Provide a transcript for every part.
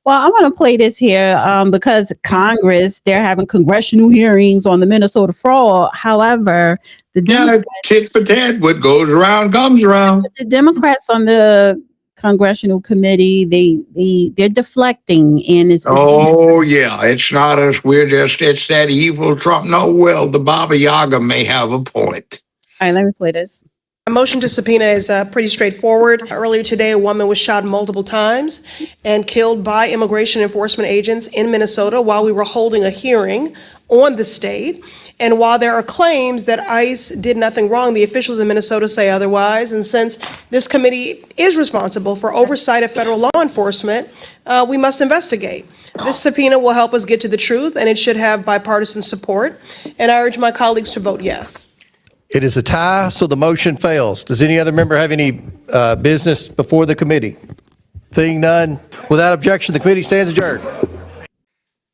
Well, I want to play this here because Congress, they're having congressional hearings on the Minnesota fraud. However, tit for tat, what goes around comes around. The Democrats on the Congressional committee, they're deflecting, and it's it's not us. It's that evil Trump. No, well, the Baba Yaga may have a point. All right, let me play this. A motion to subpoena is pretty straightforward. Earlier today, a woman was shot multiple times and killed by immigration enforcement agents in Minnesota while we were holding a hearing on the state. And while there are claims that ICE did nothing wrong, the officials in Minnesota say otherwise. And since this committee is responsible for oversight of federal law enforcement, we must investigate. This subpoena will help us get to the truth, and it should have bipartisan support. And I urge my colleagues to vote yes. It is a tie, so the motion fails. Does any other member have any business before the committee? Seeing none, without objection, the committee stands adjourned.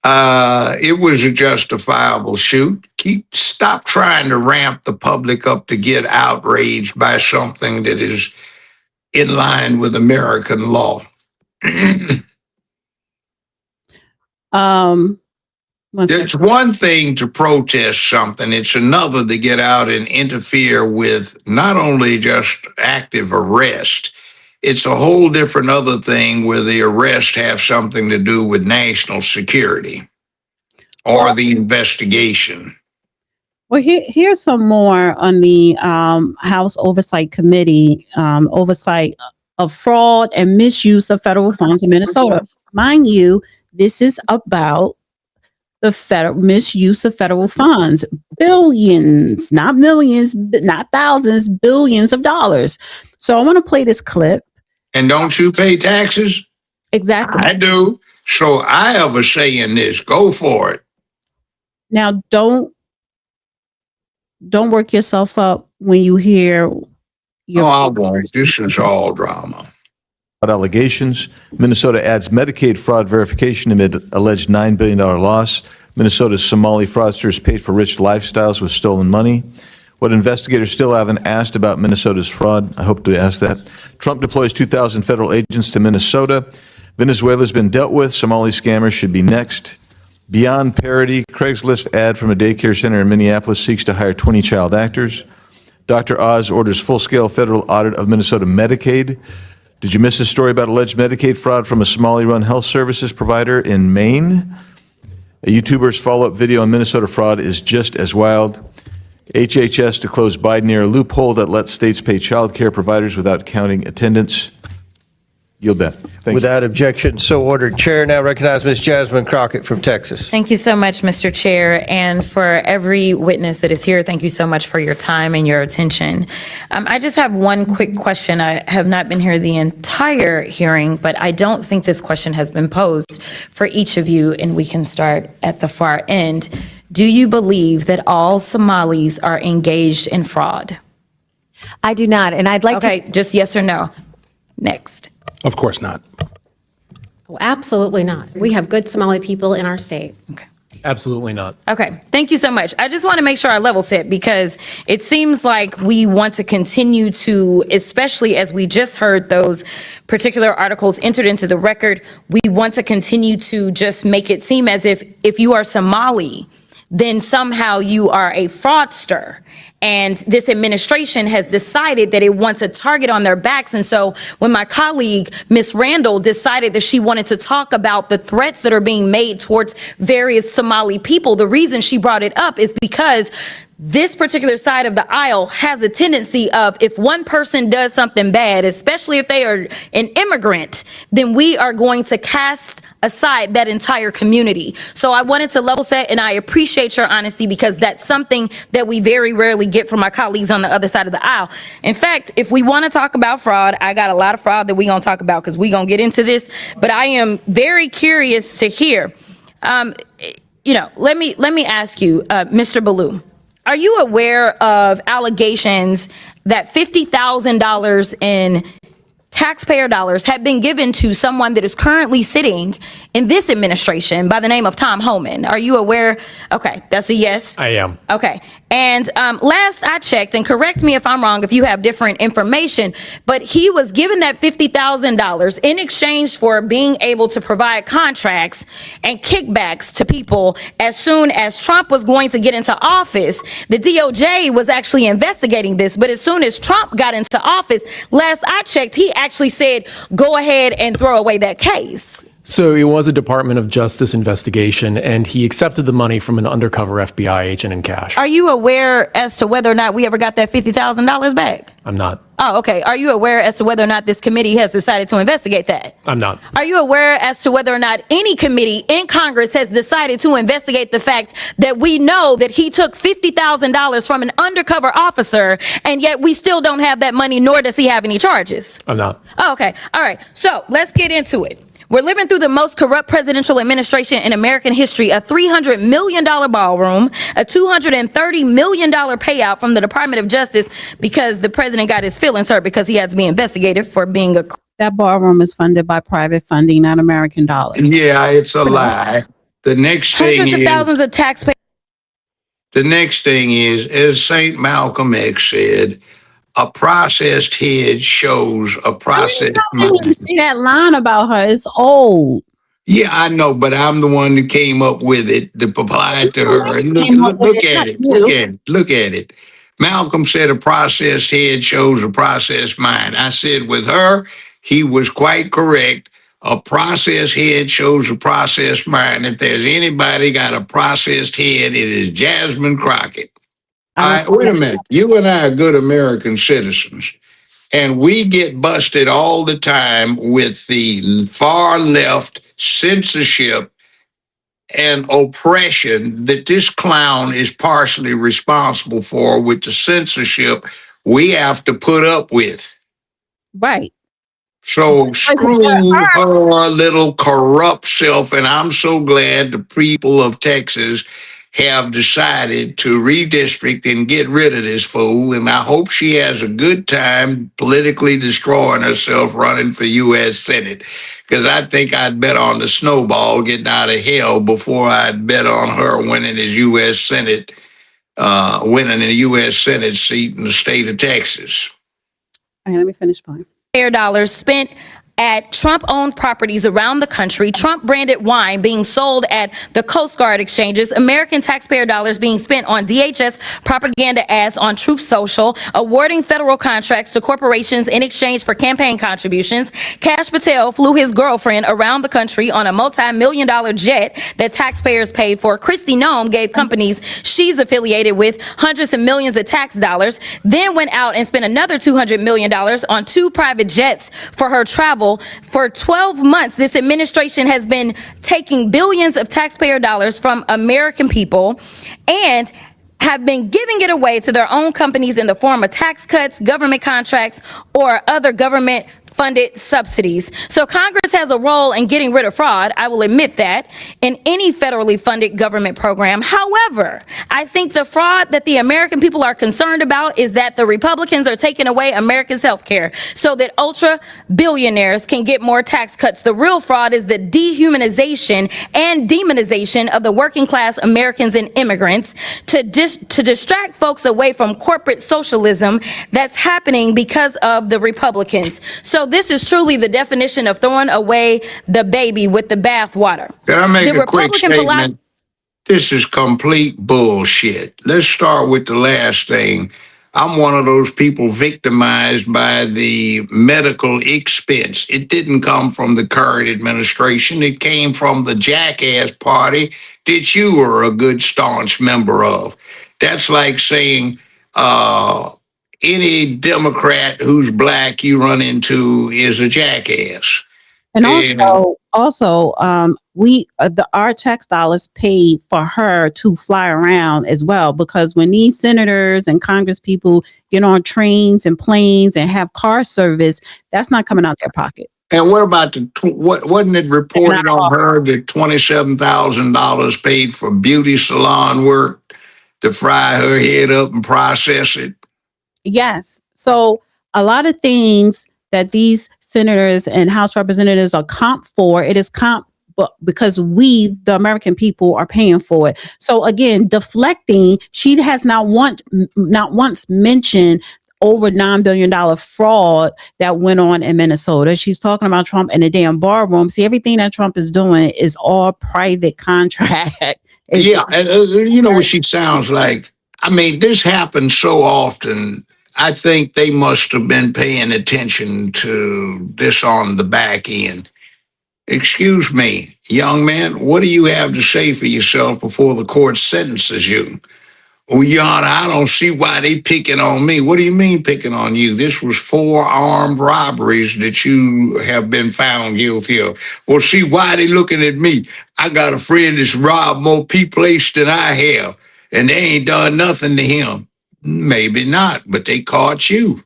It was a justifiable shoot. Stop trying to ramp the public up to get outraged by something that is in line with American law. It's one thing to protest something. It's another to get out and interfere with not only just active arrest. It's a whole different other thing where the arrest have something to do with national security or the investigation. Well, here's some more on the House Oversight Committee, oversight of fraud and misuse of federal funds in Minnesota. Mind you, this is about the federal misuse of federal funds, billions, not millions, not thousands, billions of dollars. So I want to play this clip. And don't you pay taxes? Exactly. I do. So I have a say in this. Go for it. Now, don't work yourself up when you hear I won't. This is all drama. Allegations. Minnesota adds Medicaid fraud verification amid alleged $9 billion loss. Minnesota's Somali fraudsters paid for rich lifestyles with stolen money. What investigators still haven't asked about Minnesota's fraud. I hope to ask that. Trump deploys 2,000 federal agents to Minnesota. Venezuela's been dealt with. Somali scammers should be next. Beyond parody, Craigslist ad from a daycare center in Minneapolis seeks to hire 20 child actors. Dr. Oz orders full-scale federal audit of Minnesota Medicaid. Did you miss a story about alleged Medicaid fraud from a Somali-run health services provider in Maine? A YouTuber's follow-up video on Minnesota fraud is just as wild. HHS to close Biden-era loophole that lets states pay child care providers without counting attendance. Yield back. Without objection, so ordered. Chair now recognizes Ms. Jasmine Crockett from Texas. Thank you so much, Mr. Chair. And for every witness that is here, thank you so much for your time and your attention. I just have one quick question. I have not been here the entire hearing, but I don't think this question has been posed for each of you, and we can start at the far end. Do you believe that all Somalis are engaged in fraud? I do not, and I'd like to... Okay, just yes or no. Next. Of course not. Oh, absolutely not. We have good Somali people in our state. Okay. Absolutely not. Okay, thank you so much. I just want to make sure I level set because it seems like we want to continue to, especially as we just heard those particular articles entered into the record, we want to continue to just make it seem as if you are Somali, then somehow you are a fraudster. And this administration has decided that it wants a target on their backs. And so when my colleague, Ms. Randall, decided that she wanted to talk about the threats that are being made towards various Somali people, the reason she brought it up is because this particular side of the aisle has a tendency of if one person does something bad, especially if they are an immigrant, then we are going to cast aside that entire community. So I wanted to level set, and I appreciate your honesty because that's something that we very rarely get from my colleagues on the other side of the aisle. In fact, if we want to talk about fraud, I got a lot of fraud that we're going to talk about because we're going to get into this, but I am very curious to hear, let me ask you, Mr. Ballou. Are you aware of allegations that $50,000 in taxpayer dollars have been given to someone that is currently sitting in this administration by the name of Tom Homan. Are you aware? Okay, that's a yes. I am. Okay. And last I checked, and correct me if I'm wrong if you have different information, but he was given that $50,000 in exchange for being able to provide contracts and kickbacks to people as soon as Trump was going to get into office. The DOJ was actually investigating this, but as soon as Trump got into office, last I checked, he actually said, go ahead and throw away that case. So it was a Department of Justice investigation, and he accepted the money from an undercover FBI agent in cash. Are you aware as to whether or not we ever got that $50,000 back? I'm not. Oh, okay. Are you aware as to whether or not this committee has decided to investigate that? I'm not. Are you aware as to whether or not any committee in Congress has decided to investigate the fact that we know that he took $50,000 from an undercover officer, and yet we still don't have that money, nor does he have any charges? I'm not. Oh, okay. All right. So let's get into it. We're living through the most corrupt presidential administration in American history, a $300 million ballroom, a $230 million payout from the Department of Justice because the president got his feelings hurt because he had to be investigated for being a... That ballroom is funded by private funding, not American dollars. Yeah, it's a lie. The next thing Hundreds of is, thousands of taxpayers. the next thing is, as St. Malcolm X said, a processed head shows a processed You need to mind. see that line about her. It's old. Yeah, I know, but I'm the one that came up with it to apply it to her. And look at it. Look at it. Malcolm said a processed head shows a processed mind. I said with her, he was quite correct. A processed head shows a processed mind. If there's anybody got a processed head, it is Jasmine Crockett. All right, wait a minute. You and I are good American citizens, and we get busted all the time with the far left censorship and oppression that this clown is partially responsible for with the censorship we have to put up with. Right. So screw her little corrupt self, and I'm so glad the people of Texas have decided to redistrict and get rid of this fool, and I hope she has a good time politically destroying herself running for U.S. Senate, because I think I'd bet on the snowball getting out of hell before I'd bet on her winning the U.S. Senate, winning a U.S. Senate seat in the state of Texas. All right, let me finish mine. Dollars spent at Trump-owned properties around the country, Trump-branded wine being sold at the Coast Guard exchanges, American taxpayer dollars being spent on DHS propaganda ads on Truth Social, awarding federal contracts to corporations in exchange for campaign contributions. Kash Patel flew his girlfriend around the country on a multi-million-dollar jet that taxpayers paid for. Kristi Noem gave companies she's affiliated with hundreds of millions of tax dollars, then went out and spent another $200 million on 2 private jets for her travel. For 12 months, this administration has been taking billions of taxpayer dollars from American people and have been giving it away to their own companies in the form of tax cuts, government contracts, or other government funded subsidies. So Congress has a role in getting rid of fraud, I will admit that, in any federally funded government program. However, I think the fraud that the American people are concerned about is that the Republicans are taking away Americans' health care so that ultra billionaires can get more tax cuts. The real fraud is the dehumanization and demonization of the working class Americans and immigrants to distract folks away from corporate socialism that's happening because of the Republicans. So this is truly the definition of throwing away the baby with the bathwater. Can I make The a quick Republican statement? This is complete bullshit. Let's start with the last thing. I'm one of those people victimized by the medical expense. It didn't come from the current administration. It came from the jackass party that you were a good staunch member of. That's like saying, any Democrat who's black you run into is a jackass. And also, our tax dollars paid for her to fly around as well, because when these senators and Congress people get on trains and planes and have car service, that's not coming out their pocket. And what about wasn't it reported on her that $27,000 paid for beauty salon work to fry her head up and process it? Yes. So a lot of things that these senators and House representatives are comped for. It is comp but because we, the American people, are paying for it. So again, deflecting, she has not once mentioned over $9 billion fraud that went on in Minnesota. She's talking about Trump in the damn bar room. See, everything that Trump is doing is all private contract. Yeah, and you know what she sounds like? I mean, this happens so often. I think they must have been paying attention to this on the back end. Excuse me, young man, what do you have to say for yourself before the court sentences you? Oh, Your Honor, I don't see why they picking on me. What do you mean picking on you? This was 4 armed robberies that you have been found guilty of. Well, see, why they looking at me? I got a friend that's robbed more people than I have, and they ain't done nothing to him. Maybe not, but they caught you.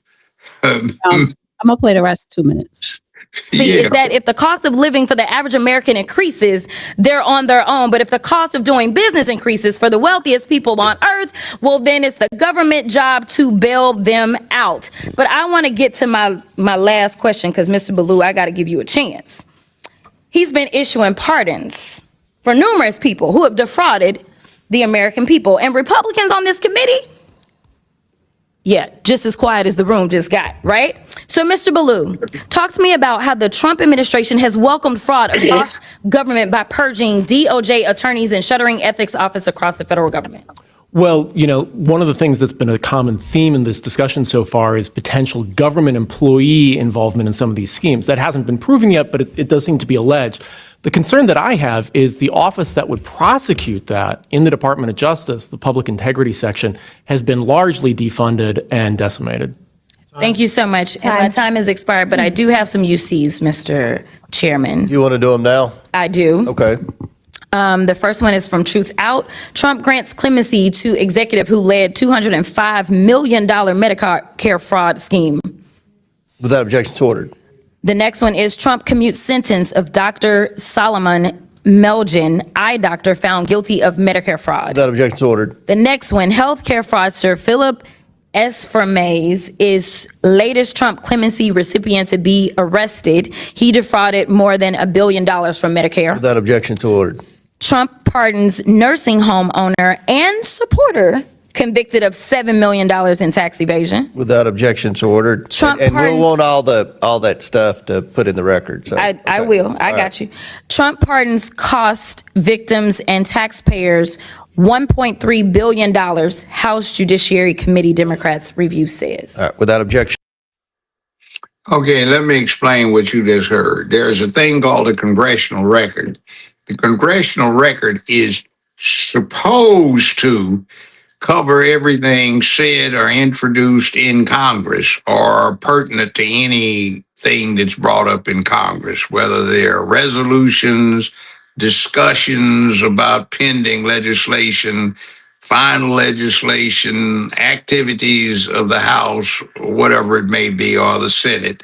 I'm gonna play the rest 2 minutes. Is that if the cost of living for the average American increases, they're on their own. But if the cost of doing business increases for the wealthiest people on earth, well, then it's the government job to bail them out. But I want to get to my last question because, Mr. Ballou, I got to give you a chance. He's been issuing pardons for numerous people who have defrauded the American people. And Republicans on this committee, yeah, just as quiet as the room just got, right? So, Mr. Ballou, talk to me about how the Trump administration has welcomed fraud across government by purging DOJ attorneys and shuttering ethics office across the federal government. Well, you know, one of the things that's been a common theme in this discussion so far is potential government employee involvement in some of these schemes. That hasn't been proven yet, but it does seem to be alleged. The concern that I have is the office that would prosecute that in the Department of Justice, the Public Integrity Section, has been largely defunded and decimated. Thank you so much. And my time has expired, but I do have some UCs, Mr. Chairman. You want to do them now? I do. Okay. The first one is from Truth Out. Trump grants clemency to executive who led $205 million Medicare fraud scheme. Without objection, it's ordered. The next one is Trump commutes sentence of Dr. Solomon Melgen, eye doctor, found guilty of Medicare fraud. Without objection, it's ordered. The next one, healthcare fraudster Philip Esfermaze is latest Trump clemency recipient to be arrested. He defrauded more than $1 billion from Medicare. Without objection, it's ordered. Trump pardons nursing home owner and supporter convicted of $7 million in tax evasion. Without objection, it's ordered. Trump and pardons- we'll want all that stuff to put in the record. So, I will. I got you. Trump pardons cost victims and taxpayers $1.3 billion, House Judiciary Committee Democrats review says. All right, without objection. Okay, let me explain what you just heard. There's a thing called a congressional record. The congressional record is supposed to cover everything said or introduced in Congress or pertinent to anything that's brought up in Congress, whether they're resolutions, discussions about pending legislation, final legislation, activities of the House, whatever it may be, or the Senate.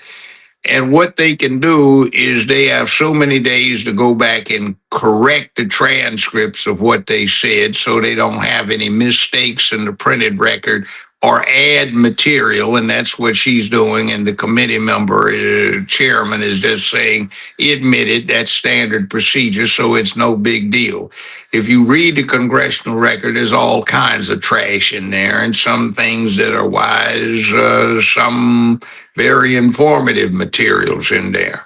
And what they can do is they have so many days to go back and correct the transcripts of what they said so they don't have any mistakes in the printed record or add material. And that's what she's doing. And the committee member, chairman, is just saying, admitted, that's standard procedure, so it's no big deal. If you read the congressional record, there's all kinds of trash in there and some things that are wise, some very informative materials in there.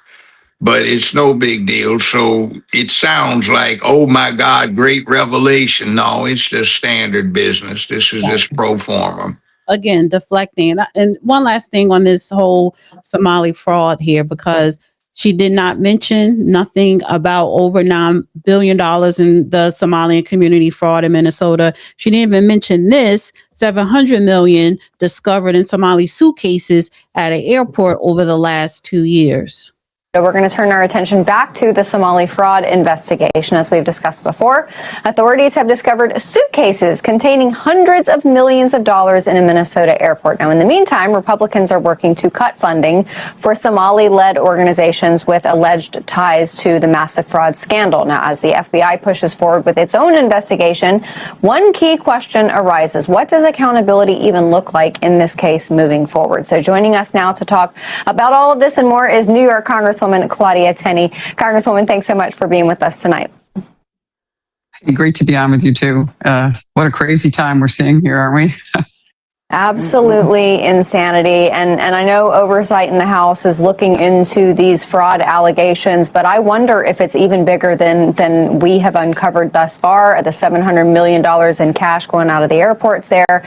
But it's no big deal. So it sounds like, oh my God, great revelation. No, it's just standard business. This is just pro forma. Again, deflecting. And one last thing on this whole Somali fraud here, because she did not mention nothing about over $9 billion in the Somalian community fraud in Minnesota. She didn't even mention this $700 million discovered in Somali suitcases at an airport over the last 2 years. So we're going to turn our attention back to the Somali fraud investigation. As we've discussed before, authorities have discovered suitcases containing hundreds of millions of dollars in a Minnesota airport. Now, in the meantime, Republicans are working to cut funding for Somali-led organizations with alleged ties to the massive fraud scandal. Now, as the FBI pushes forward with its own investigation, one key question arises. What does accountability even look like in this case moving forward? So joining us now to talk about all of this and more is New York Congresswoman Claudia Tenney. Congresswoman, thanks so much for being with us tonight. Great to be on with you too. What a crazy time we're seeing here, aren't we? Absolutely insanity. And I know oversight in the House is looking into these fraud allegations, but I wonder if it's even bigger than we have uncovered thus far. The $700 million in cash going out of the airports there.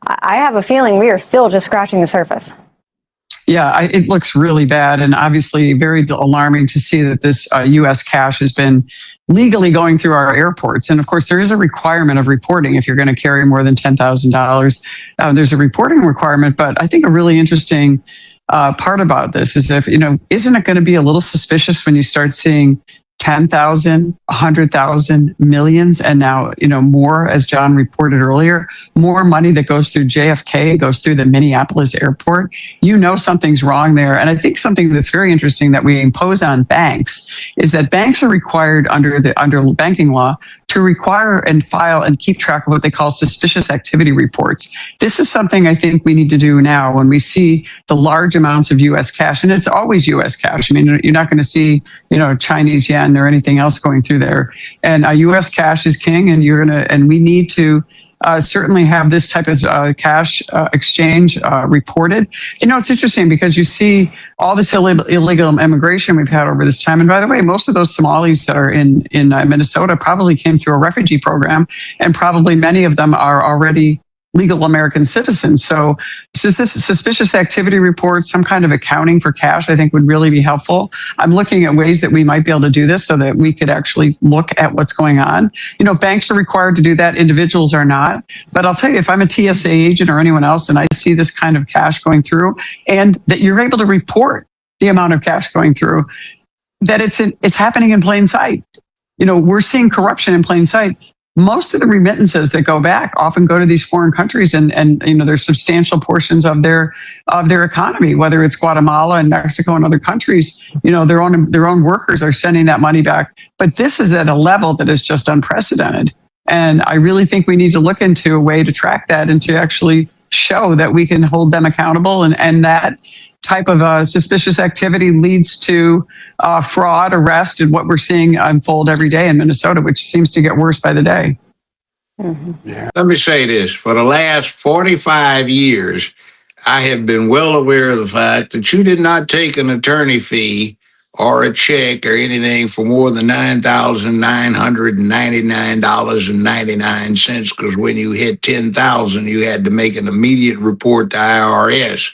I have a feeling we are still just scratching the surface. Yeah, it looks really bad, and obviously very alarming to see that this U.S. cash has been legally going through our airports. And of course, there is a requirement of reporting if you're going to carry more than $10,000. There's a reporting requirement, but I think a really interesting part about this is if, isn't it going to be a little suspicious when you start seeing 10,000, 100,000, millions, and now, more, as John reported earlier, more money that goes through JFK, goes through the Minneapolis airport. Something's wrong there. And I think something that's very interesting that we impose on banks is that banks are required under banking law to require and file and keep track of what they call suspicious activity reports. This is something I think we need to do now when we see the large amounts of U.S. cash, and it's always U.S. cash. I mean, you're not going to see, Chinese yen or anything else going through there. And U.S. cash is king, and we need to certainly have this type of cash exchange reported. It's interesting because you see all this illegal immigration we've had over this time. And by the way, most of those Somalis that are in Minnesota probably came through a refugee program, and probably many of them are already legal American citizens. So this suspicious activity report, some kind of accounting for cash, I think would really be helpful. I'm looking at ways that we might be able to do this so that we could actually look at what's going on. Banks are required to do that. Individuals are not. But I'll tell you, if I'm a TSA agent or anyone else and I see this kind of cash going through, and that you're able to report the amount of cash going through, that it's happening in plain sight. We're seeing corruption in plain sight. Most of the remittances that go back often go to these foreign countries, and there's substantial portions of their economy, whether it's Guatemala and Mexico and other countries. Their own workers are sending that money back. But this is at a level that is just unprecedented. And I really think we need to look into a way to track that and to actually show that we can hold them accountable, and that type of suspicious activity leads to fraud, arrest, and what we're seeing unfold every day in Minnesota, which seems to get worse by the day. Yeah. Let me say this. For the last 45 years, I have been well aware of the fact that you did not take an attorney fee or a check or anything for more than $9,999.99, because when you hit 10,000, you had to make an immediate report to IRS.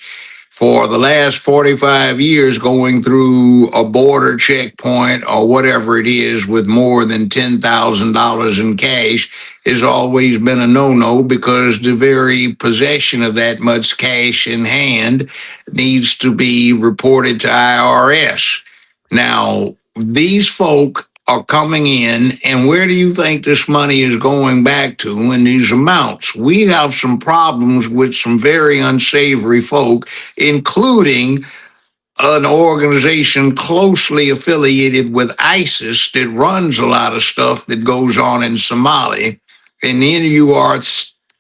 For the last 45 years, going through a border checkpoint or whatever it is with more than $10,000 in cash has always been a no-no, because the very possession of that much cash in hand needs to be reported to IRS. Now, these folk are coming in, and where do you think this money is going back to in these amounts? We have some problems with some very unsavory folk, including an organization closely affiliated with ISIS that runs a lot of stuff that goes on in Somali. And then you are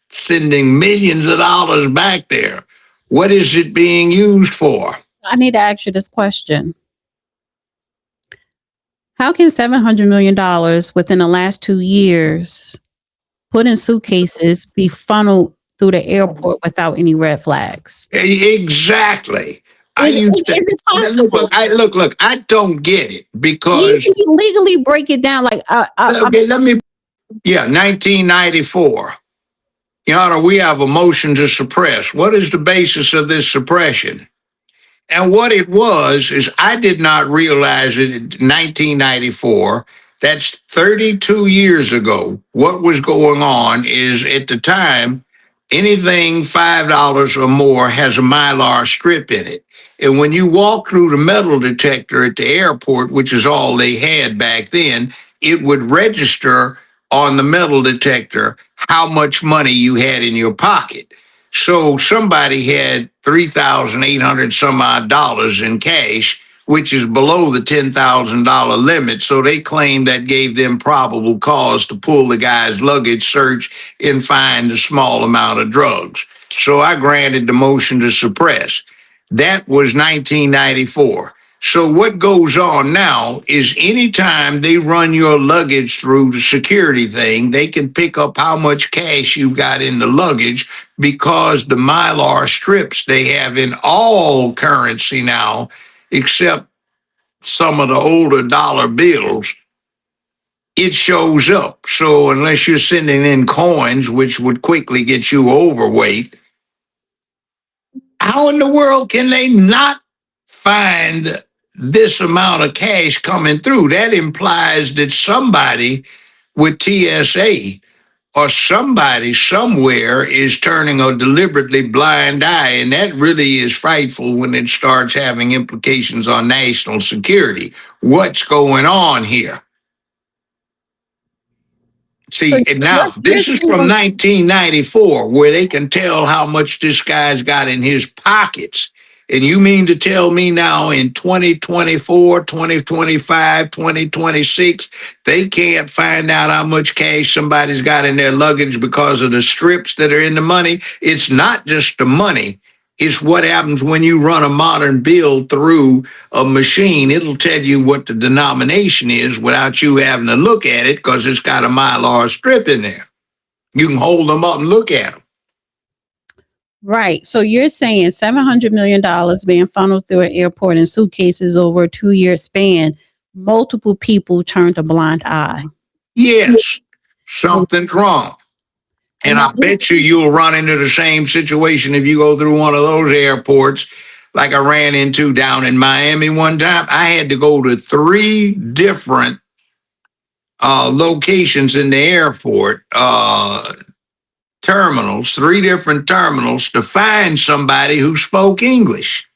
sending millions of dollars back there. What is it being used for? I need to ask you this question. How can $700 million within the last 2 years put in suitcases be funneled through the airport without any red flags? Exactly. Is it possible? Look, I don't get it, because You can legally break it down. Like, okay, 1994. Your Honor, we have a motion to suppress. What is the basis of this suppression? And what it was is, I did not realize it in 1994. That's 32 years ago. What was going on is, at the time, Anything $5 or more has a Mylar strip in it. And when you walk through the metal detector at the airport, which is all they had back then, it would register on the metal detector how much money you had in your pocket. So somebody had $3,800 some odd dollars in cash, which is below the $10,000 limit. So they claimed that gave them probable cause to pull the guy's luggage, search, and find a small amount of drugs. So I granted the motion to suppress. That was 1994. So what goes on now is anytime they run your luggage through the security thing, they can pick up how much cash you've got in the luggage because the Mylar strips they have in all currency now, except some of the older dollar bills, it shows up. So unless you're sending in coins, which would quickly get you overweight, how in the world can they not find this amount of cash coming through? That implies that somebody with TSA or somebody somewhere is turning a deliberately blind eye, and that really is frightful when it starts having implications on national security. What's going on here? See, and now this is from 1994, where they can tell how much this guy's got in his pockets. And you mean to tell me now in 2024, 2025, 2026, they can't find out how much cash somebody's got in their luggage because of the strips that are in the money? It's not just the money. It's what happens when you run a modern bill through a machine. It'll tell you what the denomination is without you having to look at it because it's got a Mylar strip in there. You can hold them up and look at them. Right. So you're saying $700 million being funneled through an airport in suitcases over a 2-year span, multiple people turned a blind eye. Yes, something's wrong. And I bet you'll run into the same situation if you go through one of those airports like I ran into down in Miami one time. I had to go to 3 different locations in the airport, terminals, 3 different terminals to find somebody who spoke English.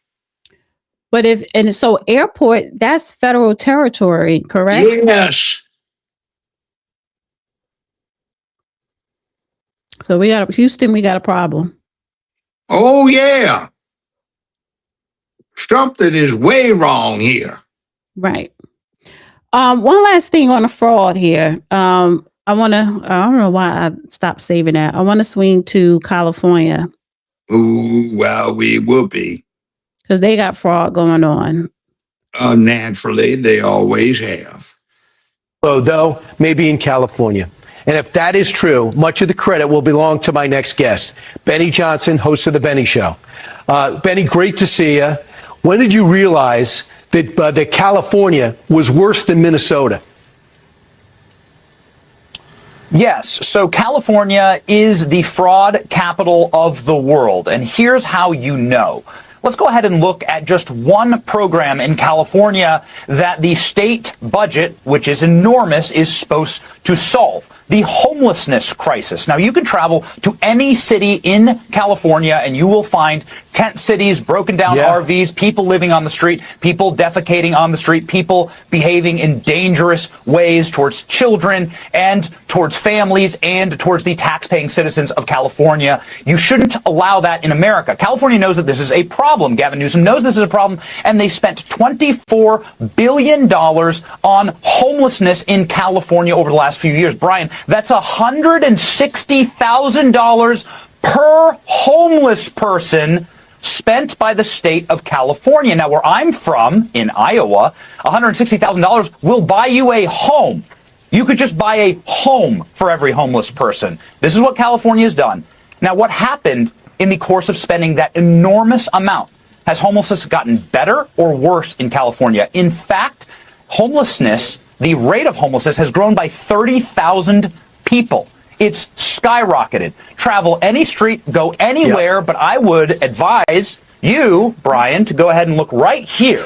But so airport, that's federal territory, correct? Yes. So Houston, we got a problem. Oh, yeah. Something is way wrong here. Right. One last thing on the fraud here. I don't know why I stopped saving that. I want to swing to California. Ooh, well, we will be. Because they got fraud going on. Naturally, they always have. Though, maybe in California. And if that is true, much of the credit will belong to my next guest, Benny Johnson, host of The Benny Show. Benny, great to see you. When did you realize that California was worse than Minnesota? Yes. So California is the fraud capital of the world. And here's how you know. Let's go ahead and look at just one program in California that the state budget, which is enormous, is supposed to solve. The homelessness crisis. Now, you can travel to any city in California and you will find tent cities, broken down RVs, people living on the street, people defecating on the street, people behaving in dangerous ways towards children and towards families and towards the tax-paying citizens of California. You shouldn't allow that in America. California knows that this is a problem. Gavin Newsom knows this is a problem, and they spent $24 billion on homelessness in California over the last few years. Brian, that's $160,000 per homeless person spent by the state of California. Now, where I'm from, in Iowa, $160,000 will buy you a home. You could just buy a home for every homeless person. This is what California has done. Now, what happened in the course of spending that enormous amount? Has homelessness gotten better or worse in California? In fact, homelessness, the rate of homelessness has grown by 30,000 people. It's skyrocketed. Travel any street, go anywhere, but I would advise you, Brian, to go ahead and look right here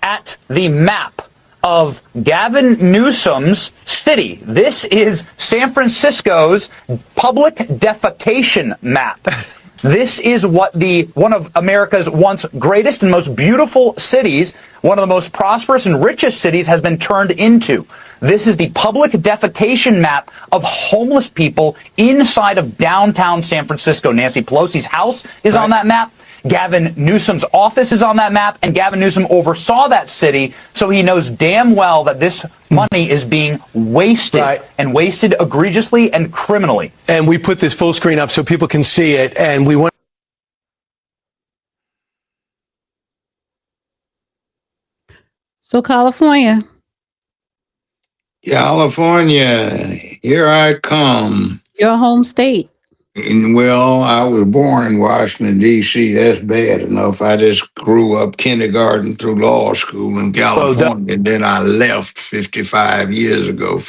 at the map of Gavin Newsom's city. This is San Francisco's public defecation map. This is what one of America's once greatest and most beautiful cities, one of the most prosperous and richest cities, has been turned into. This is the public defecation map of homeless people inside of downtown San Francisco. Nancy Pelosi's house is on that map. Gavin Newsom's office is on that map, and Gavin Newsom oversaw that city, so he knows damn well that this money is being wasted, and wasted egregiously and criminally. And we put this full screen up so people can see it, and we want. So California, here I come. your home state. And, well, I was born in Washington, D.C. That's bad enough. I just grew up kindergarten through law school in California. And then I left 50-some years ago,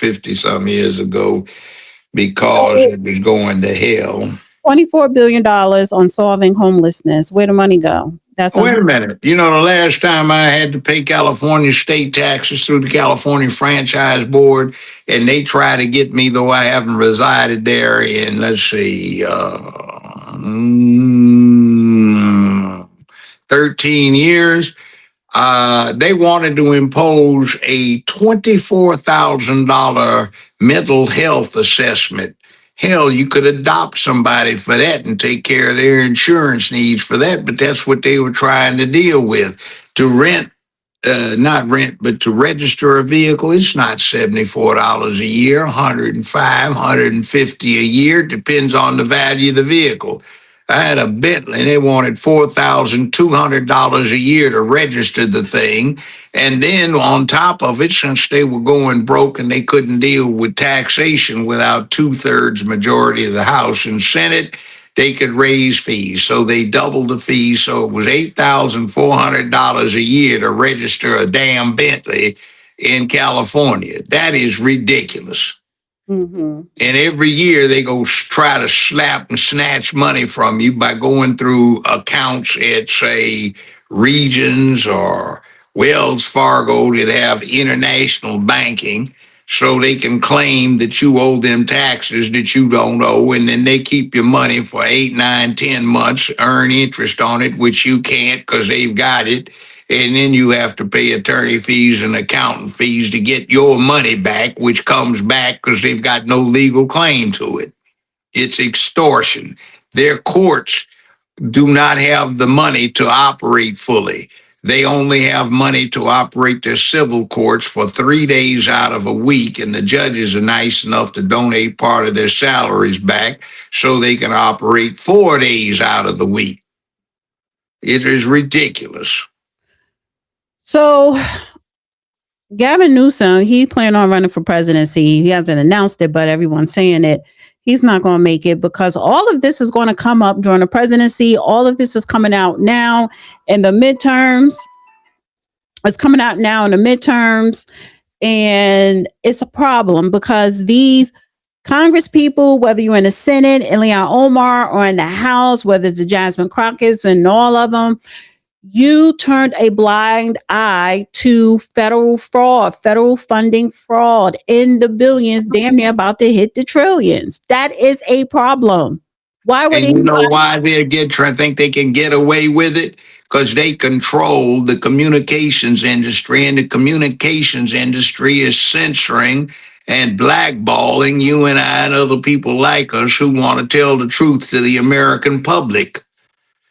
because it was going to hell. $24 billion on solving homelessness. Where the money go? Wait a minute. You know, the last time I had to pay California state taxes through the California Franchise Board, and they try to get me, though I haven't resided there in, 13 years, they wanted to impose a $24,000 mental health assessment. Hell, you could adopt somebody for that and take care of their insurance needs for that, but that's what they were trying to deal with. To not rent, but to register a vehicle, it's not $74 a year, $105, $150 a year, depends on the value of the vehicle. I had a Bentley, they wanted $4,200 a year to register the thing. And then on top of it, since they were going broke and they couldn't deal with taxation without 2/3 majority of the House and Senate, they could raise fees. So they doubled the fees. So it was $8,400 a year to register a damn Bentley in California. That is ridiculous. Mm-hmm. And every year they go try to slap and snatch money from you by going through accounts at, say, Regions or Wells Fargo that have international banking, so they can claim that you owe them taxes that you don't owe, and then they keep your money for 8, 9, 10 months, earn interest on it, which you can't because they've got it. And then you have to pay attorney fees and accountant fees to get your money back, which comes back because they've got no legal claim to it. It's extortion. Their courts do not have the money to operate fully. They only have money to operate their civil courts for 3 days out of a week, and the judges are nice enough to donate part of their salaries back so they can operate 4 days out of the week. It is ridiculous. So Gavin Newsom, he planned on running for presidency. He hasn't announced it, but everyone's saying it. He's not going to make it because all of this is going to come up during the presidency. All of this is coming out now in the midterms. It's coming out now in the midterms. And it's a problem because these Congress people, whether you're in the Senate, Ilhan Omar, or in the House, whether it's the Jasmine Crockett and all of them, you turned a blind eye to federal fraud, federal funding fraud in the billions, damn near about to hit the trillions. That is a problem. Why would you know why they think they can get away with it? Because they control the communications industry, and the communications industry is censoring and blackballing you and I and other people like us who want to tell the truth to the American public.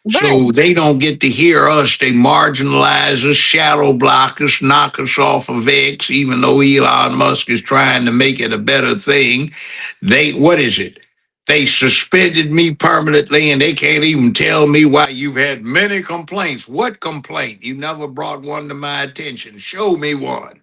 So they don't get to hear us. They marginalize us, shadow block us, knock us off of X, even though Elon Musk is trying to make it a better thing. They suspended me permanently, and they can't even tell me why. You've had many complaints. What complaint? You never brought one to my attention. Show me one.